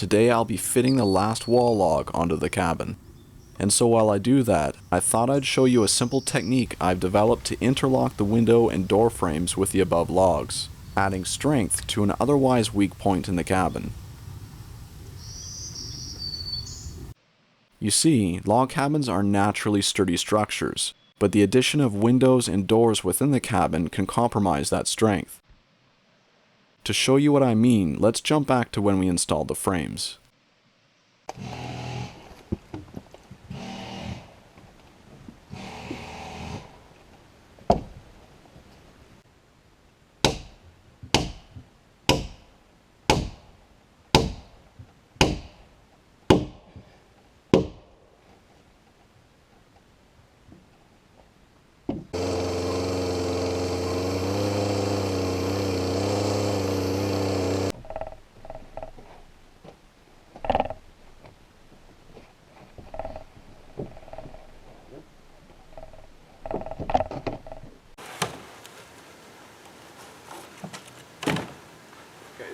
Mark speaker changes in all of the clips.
Speaker 1: today I'll be fitting the last wall log onto the cabin. And so while I do that, I thought I'd show you a simple technique I've developed to interlock the window and door frames with the above logs, adding strength to an otherwise weak point in the cabin. You see, log cabins are naturally sturdy structures, but the addition of windows and doors within the cabin can compromise that strength. To show you what I mean, let's jump back to when we installed the frames.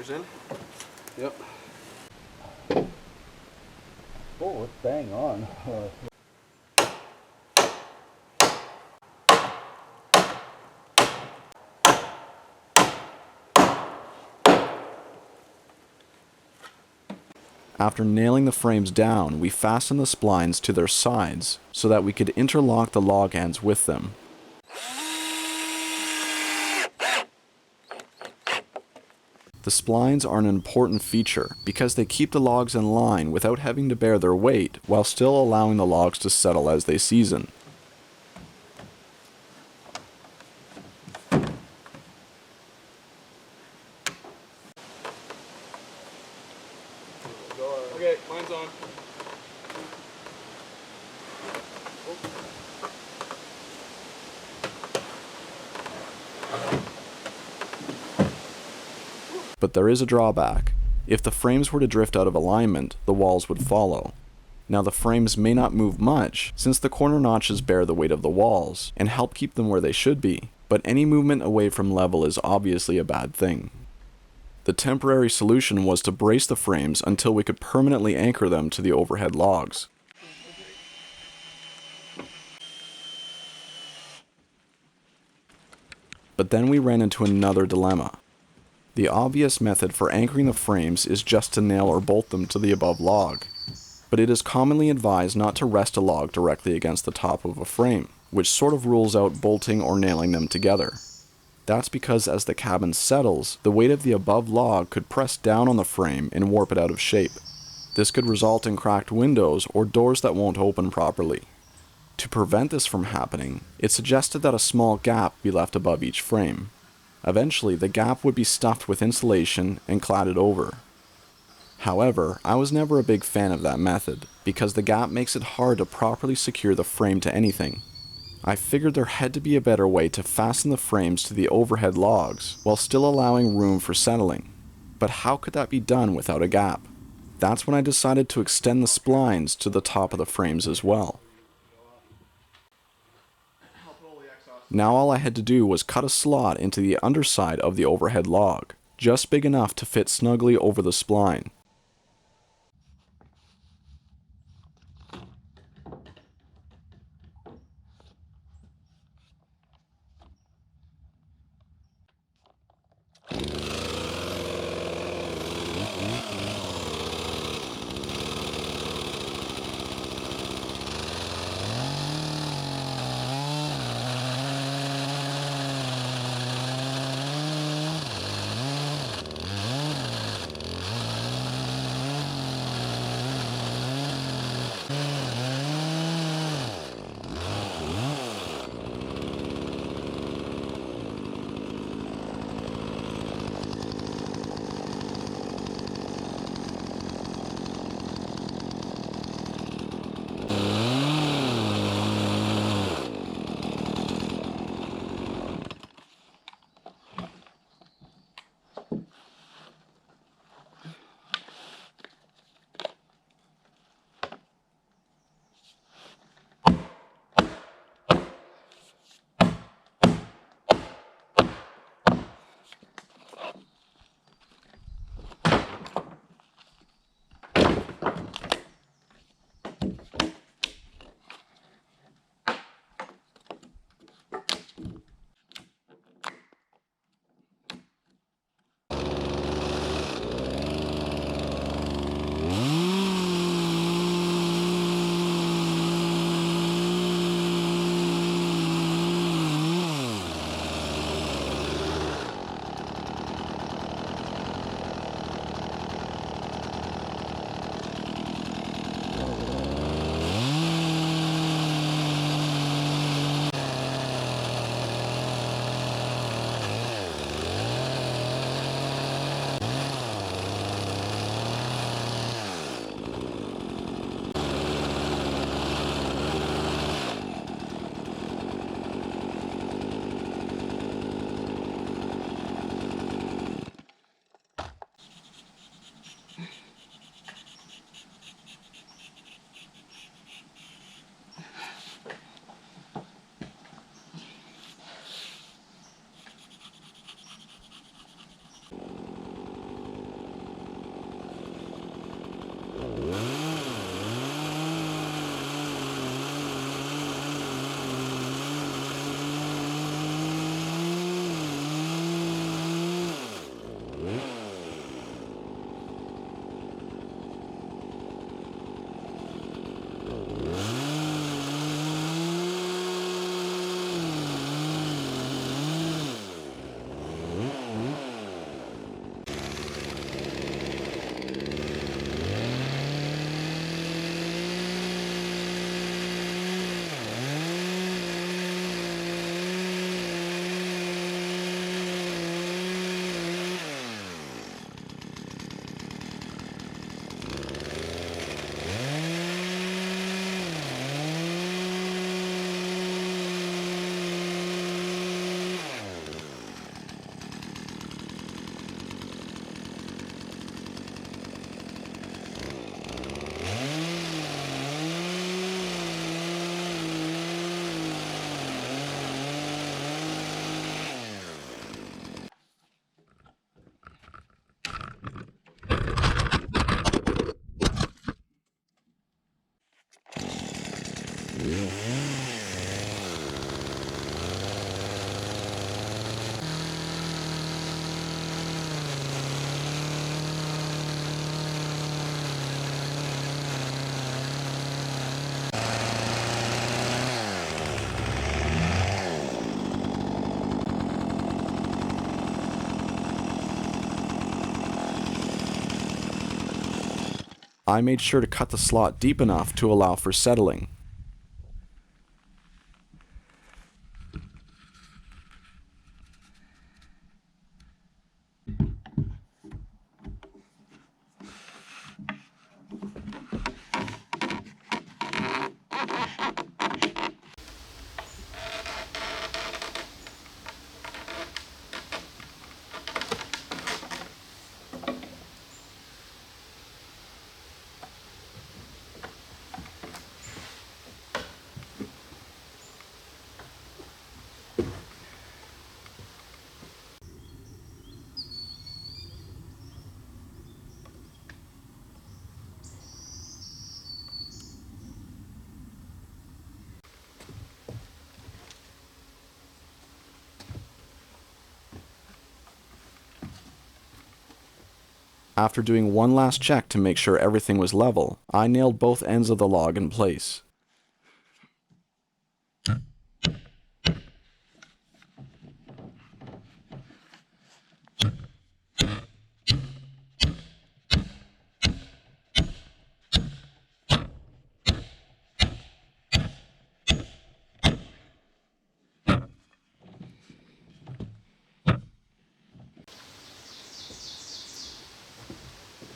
Speaker 1: In? Yep.
Speaker 2: Oh, it's bang on.
Speaker 1: After nailing the frames down, we fastened the splines to their sides so that we could interlock the log ends with them. The splines are an important feature because they keep the logs in line without having to bear their weight while still allowing the logs to settle as they season.
Speaker 3: Okay, mine's on.
Speaker 1: But there is a drawback. If the frames were to drift out of alignment, the walls would follow. Now the frames may not move much, since the corner notches bear the weight of the walls, and help keep them where they should be, but any movement away from level is obviously a bad thing. The temporary solution was to brace the frames until we could permanently anchor them to the overhead logs. But then we ran into another dilemma. The obvious method for anchoring the frames is just to nail or bolt them to the above log, but it is commonly advised not to rest a log directly against the top of a frame, which sort of rules out bolting or nailing them together. That's because as the cabin settles, the weight of the above log could press down on the frame and warp it out of shape. This could result in cracked windows or doors that won't open properly. To prevent this from happening, it's suggested that a small gap be left above each frame. Eventually, the gap would be stuffed with insulation and cladded over. However, I was never a big fan of that method, because the gap makes it hard to properly secure the frame to anything. I figured there had to be a better way to fasten the frames to the overhead logs, while still allowing room for settling. But how could that be done without a gap? That's when I decided to extend the splines to the top of the frames as well. Now all I had to do was cut a slot into the underside of the overhead log, just big enough to fit snugly over the spline. I made sure to cut the slot deep enough to allow for settling. After doing one last check to make sure everything was level, I nailed both ends of the log in place.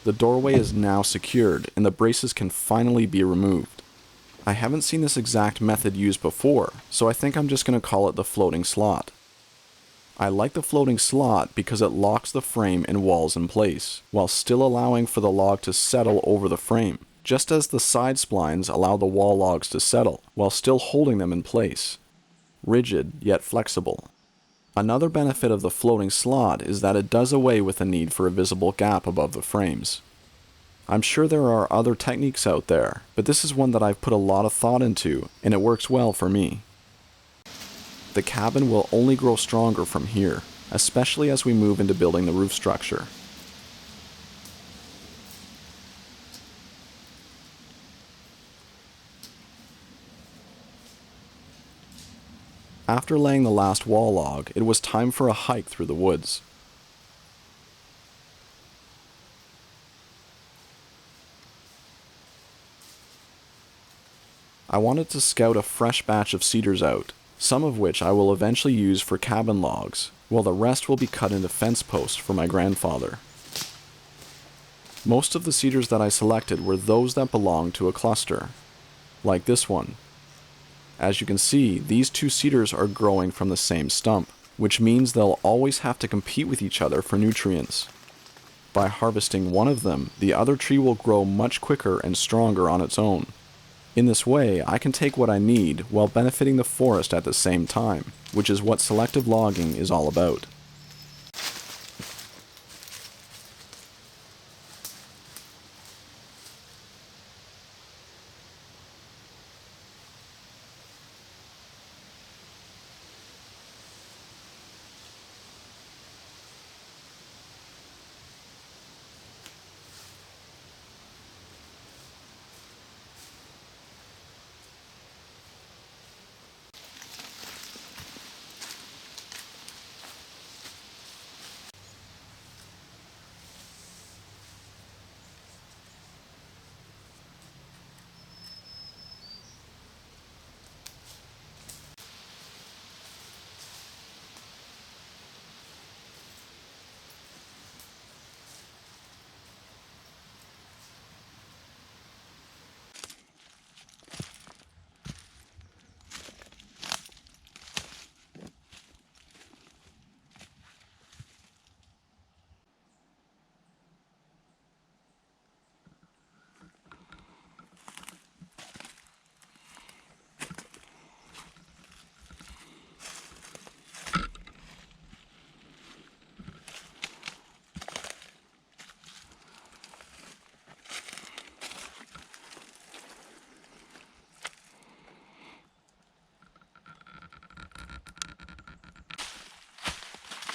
Speaker 1: The doorway is now secured, and the braces can finally be removed. I haven't seen this exact method used before, so I think I'm just going to call it the floating slot. I like the floating slot because it locks the frame and walls in place, while still allowing for the log to settle over the frame, just as the side splines allow the wall logs to settle, while still holding them in place. Rigid, yet flexible. Another benefit of the floating slot is that it does away with the need for a visible gap above the frames. I'm sure there are other techniques out there, but this is one that I've put a lot of thought into, and it works well for me. The cabin will only grow stronger from here, especially as we move into building the roof structure. After laying the last wall log, it was time for a hike through the woods. I wanted to scout a fresh batch of cedars out, some of which I will eventually use for cabin logs, while the rest will be cut into fence posts for my grandfather. Most of the cedars that I selected were those that belonged to a cluster, like this one. As you can see, these two cedars are growing from the same stump, which means they'll always have to compete with each other for nutrients. By harvesting one of them, the other tree will grow much quicker and stronger on its own. In this way, I can take what I need while benefiting the forest at the same time, which is what selective logging is all about.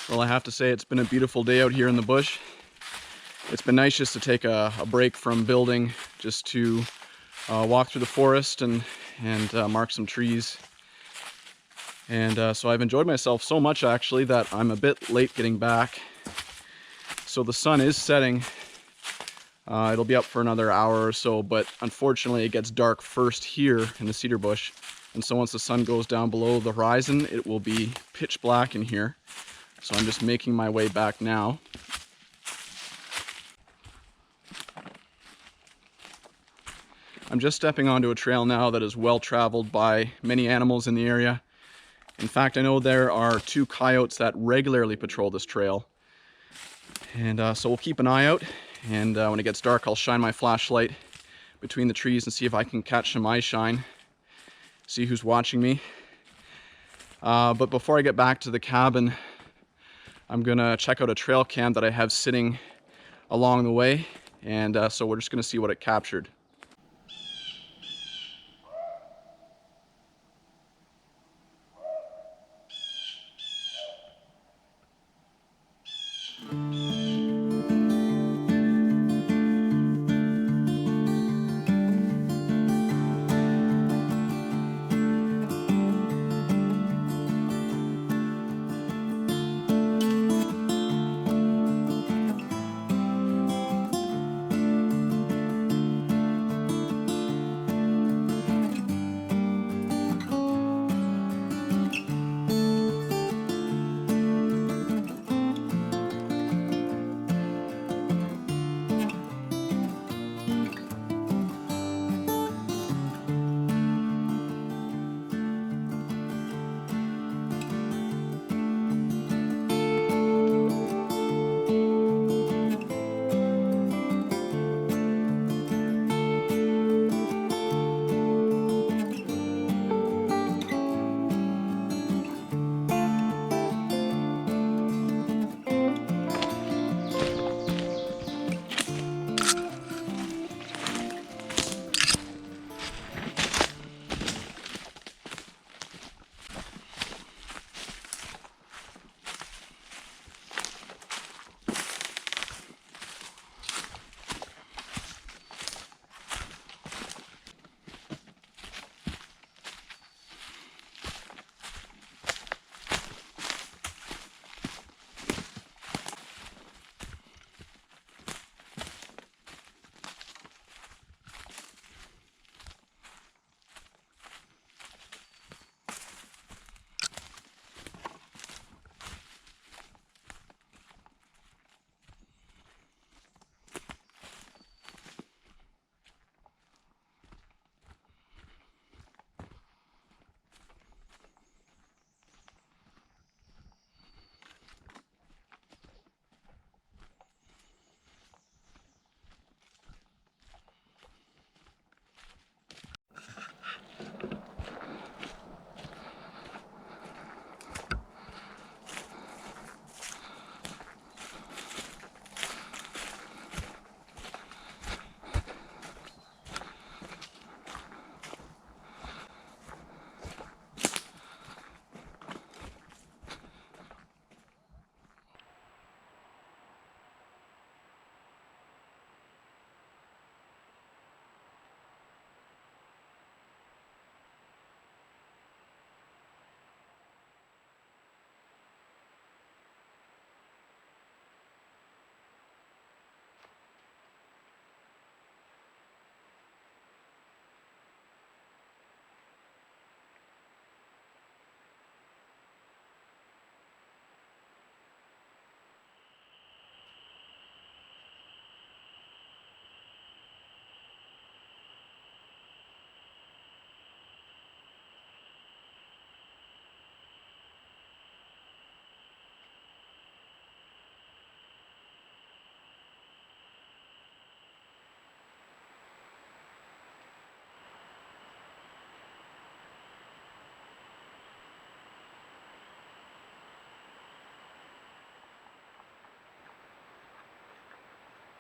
Speaker 1: Well, I have to say it's been a beautiful day out here in the bush. It's been nice just to take a break from building, just to walk through the forest and mark some trees. And so I've enjoyed myself so much actually that I'm a bit late getting back. So the sun is setting It'll be up for another hour or so, but unfortunately it gets dark first here in the cedar bush. And so once the sun goes down below the horizon, it will be pitch black in here. So I'm just making my way back now. I'm just stepping onto a trail now that is well traveled by many animals in the area. In fact, I know there are 2 coyotes that regularly patrol this trail. And so we'll keep an eye out, and when it gets dark I'll shine my flashlight between the trees and see if I can catch some eye shine, see who's watching me. But before I get back to the cabin, I'm gonna check out a trail cam that I have sitting along the way, and so we're just gonna see what it captured.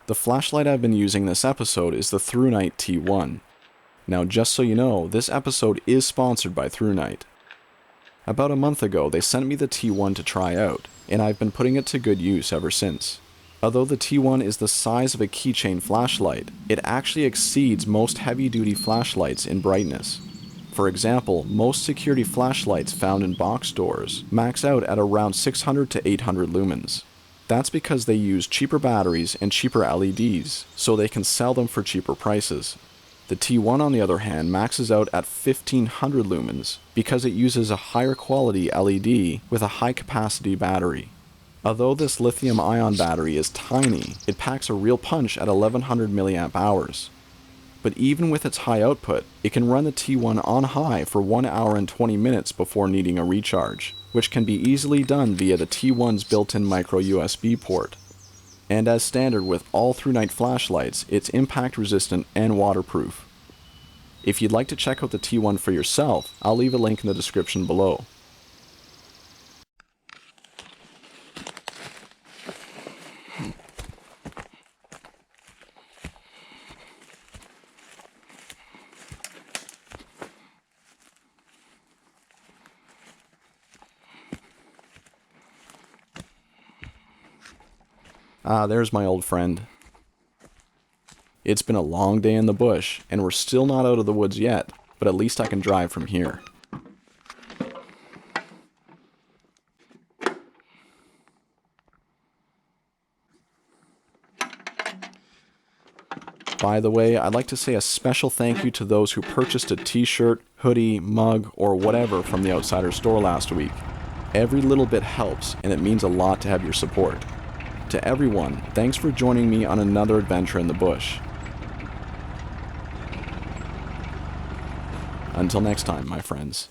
Speaker 1: The flashlight I've been using this episode is the ThruNite T1. Now just so you know, this episode is sponsored by ThruNite. About a month ago, they sent me the T1 to try out, and I've been putting it to good use ever since. Although the T1 is the size of a keychain flashlight, it actually exceeds most heavy-duty flashlights in brightness. For example, most security flashlights found in box stores max out at around 600 to 800 lumens. That's because they use cheaper batteries and cheaper LEDs, so they can sell them for cheaper prices. The T1 on the other hand maxes out at 1500 lumens because it uses a higher quality LED with a high capacity battery. Although this lithium-ion battery is tiny, it packs a real punch at 1100 milliamp hours. But even with its high output, it can run the T1 on high for 1 hour and 20 minutes before needing a recharge, which can be easily done via the T1's built-in micro USB port. And as standard with all through-night flashlights, it's impact resistant and waterproof. If you'd like to check out the T1 for yourself, I'll leave a link in the description below. Ah, there's my old friend. It's been a long day in the bush, and we're still not out of the woods yet, but at least I can drive from here. By the way, I'd like to say a special thank you to those who purchased a t-shirt, hoodie, mug, or whatever from the Outsider store last week. Every little bit helps, and it means a lot to have your support. To everyone, thanks for joining me on another adventure in the bush. Until next time, my friends.